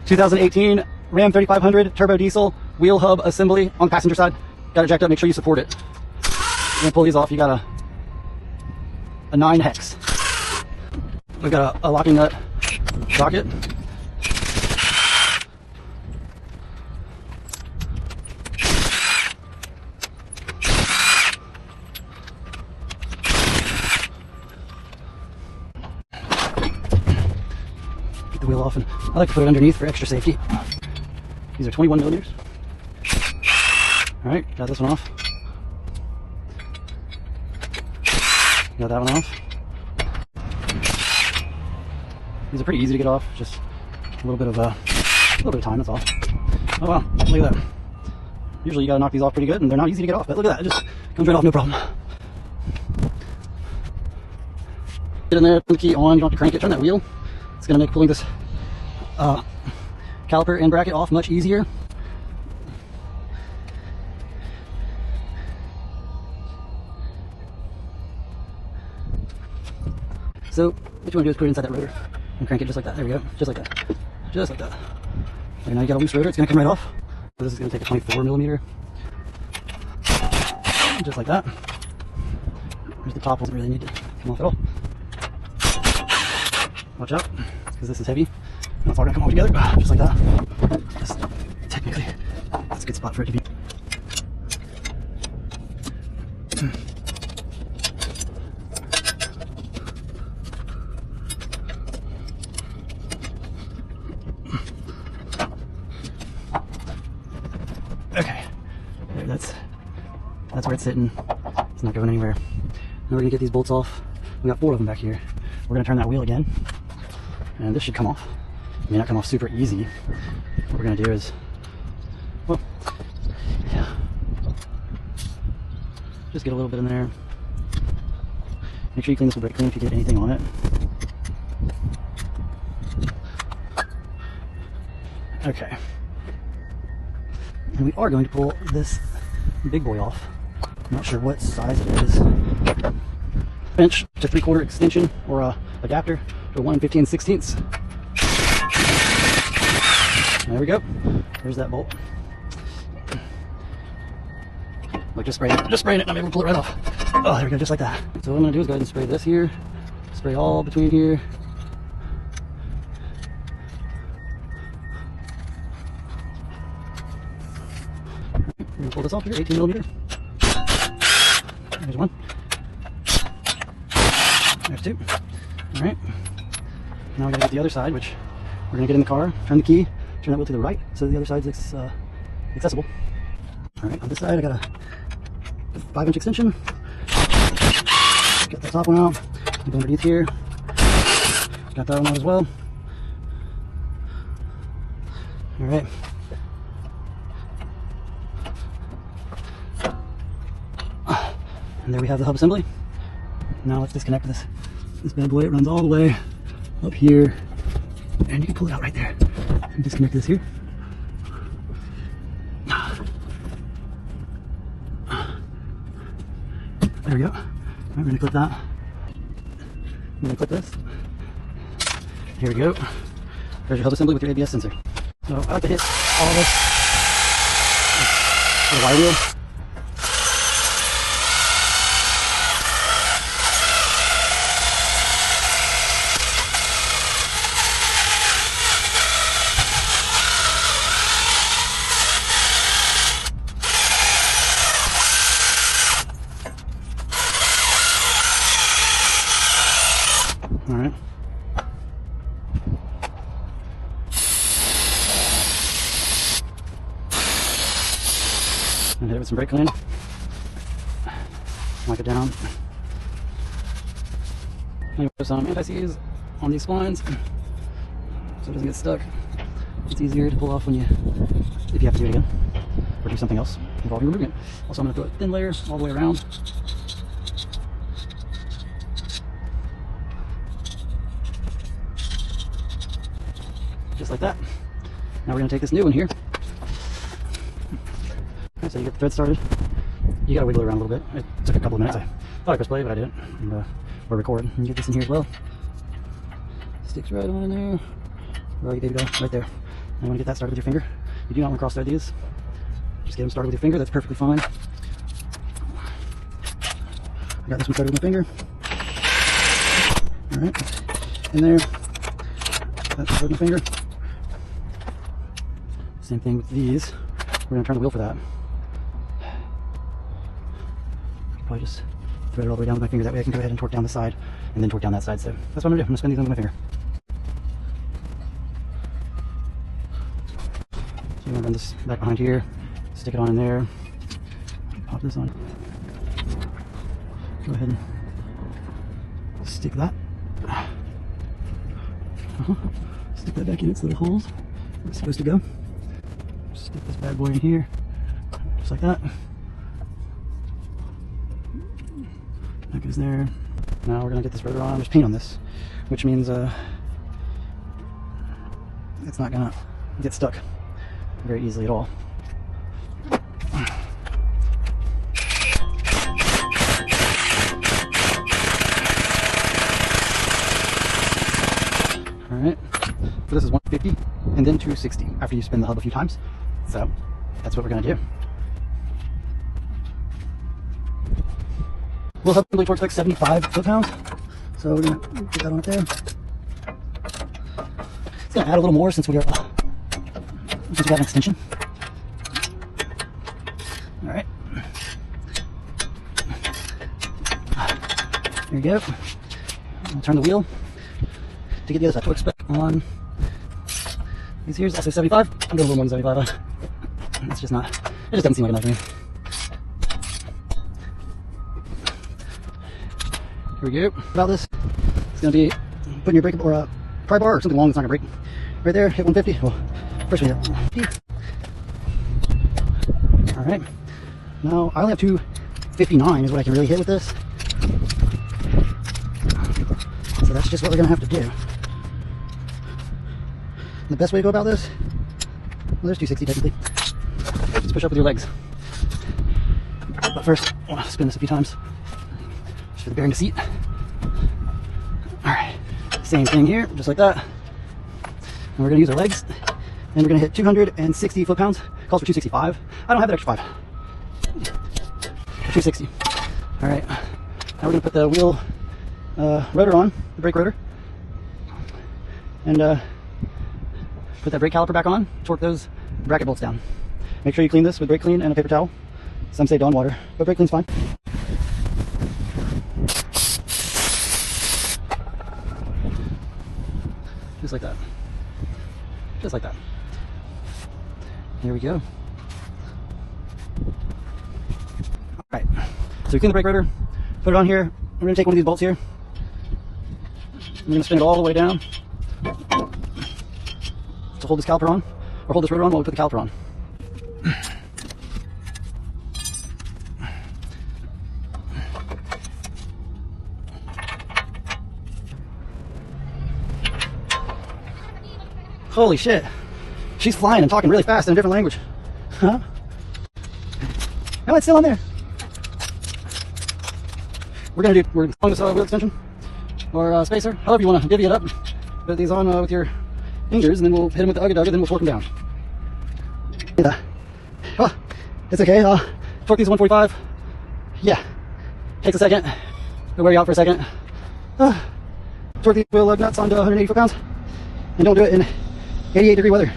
2018 Ram 3500 turbo diesel wheel hub assembly on the passenger side. Got it jacked up, make sure you support it. You're gonna pull these off, you got a 9 hex. We've got a locking nut socket. Get the wheel off, and I like to put it underneath for extra safety. These are 21 millimeters. All right, got this one off. Got that one off. These are pretty easy to get off. Just a little bit of time. That's all. Oh wow! Look at that. Usually you gotta knock these off pretty good, and they're not easy to get off. But look at that! It just comes right off, no problem. Get in there, put the key on. You don't have to crank it. Turn that wheel. It's gonna make pulling this caliper and bracket off much easier. So what you want to do is put it inside that rotor and crank it just like that. There we go. Just like that. Just like that. Okay, now you got a loose rotor. It's going to come right off. So this is going to take a 24 millimeter. Just like that. There's the top one. Doesn't really need to come off at all. Watch out, because this is heavy. Now it's all going to come off together. Just like that. Just technically, that's a good spot for it to be. Okay, there, that's where it's sitting. It's not going anywhere. Now we're gonna get these bolts off. We got 4 of them back here. We're gonna turn that wheel again, and this should come off. It may not come off super easy. What we're gonna do is, well, yeah, just get a little bit in there. Make sure you clean this with brake clean if you get anything on it. Okay. And we are going to pull this big boy off. I'm not sure what size it is. Inch to 3/4 extension or a adapter to 1 15/16. There we go. There's that bolt. Look, just spraying it, and I'm able to pull it right off. Oh, there we go, just like that. So what I'm gonna do is go ahead and spray this here, spray all between here. We're gonna pull this off here, 18 millimeter. There's one. There's 2. All right. Now we gotta get the other side, which we're gonna get in the car, turn the key, turn that wheel to the right, so the other side's accessible. All right, on this side I got a 5-inch extension. Get the top one out. Go underneath here. Got that one out as well. All right. And there we have the hub assembly. Now let's disconnect this bad boy. It runs all the way up here, and you can pull it out right there. And disconnect this here. There we go. All right, we're gonna clip that. I'm gonna clip this. Here we go. There's your hub assembly with your ABS sensor. So I like to hit all this with a wire wheel. All right. And hit it with some brake clean. Lock it down. And put some anti-seize on these splines so it doesn't get stuck. It's easier to pull off if you have to do it again or do something else involving removing it. Also, I'm going to throw a thin layer all the way around. Just like that. Now we're going to take this new one here. Okay, so you get the thread started. You got to wiggle it around a little bit. It took a couple of minutes. I thought I pressed play, but I didn't. And, or record. And get this in here as well. Sticks right on in there. Right, there you go. Right there. You want to get that started with your finger. You do not want to cross thread these. Just get them started with your finger. That's perfectly fine. I got this one started with my finger. All right, in there. That's with my finger. Same thing with these. We're going to turn the wheel for that. Probably just thread it all the way down with my finger. That way I can go ahead and torque down the side and then torque down that side. So that's what I'm going to do. I'm going to spin these on with my finger. So you're going to run this back behind here, stick it on in there, pop this on. Go ahead and stick that. Stick that back in its little holes where it's supposed to go. Stick this bad boy in here, just like that. That goes there. Now we're gonna get this rotor on. There's paint on this, which means it's not gonna get stuck very easily at all. All right. So this is 150 and then 260 after you spin the hub a few times. So that's what we're gonna do. Wheel hub assembly torque's like 75 foot-pounds. So we're gonna get that on it there. It's gonna add a little more since we got an extension. All right. There you go. I'll turn the wheel to get the other side. Torque spec on these here is also 75. I'm doing a little more than 75. That's just not, it just doesn't seem like enough to me. Here we go. About this, it's going to be putting your brake or a pry bar or something long that's not going to break. Right there, hit 150. Well, first we hit. All right. Now I only have 259 is what I can really hit with this. So that's just what we're going to have to do. And the best way to go about this, well, there's 260 technically. Just push up with your legs. But first, I want to spin this a few times just for the bearing to seat. All right, same thing here, just like that. And we're going to use our legs, and we're going to hit 260 foot-pounds. Calls for 265. I don't have that extra 5. 260. All right, now we're going to put the wheel rotor on, the brake rotor, and put that brake caliper back on, torque those bracket bolts down. Make sure you clean this with brake clean and a paper towel. Some say Dawn water, but brake clean's fine. Just like that. Just like that. Here we go. Alright, so we clean the brake rotor, put it on here. We're going to take one of these bolts here. We're going to spin it all the way down to hold this caliper on, or hold this rotor on while we put the caliper on. Holy shit. She's flying and talking really fast in a different language. Huh? No, it's still on there. We're going to on this wheel extension, or spacer, however you want to divvy it up. Put these on with your fingers, and then we'll hit them with the ugga dugga, then we'll torque them down. Yeah. Oh, it's okay. Torque these 145. Yeah. Takes a second. They'll wear you out for a second. Torque these wheel lug nuts onto 180 foot-pounds. And don't do it in 88-degree weather.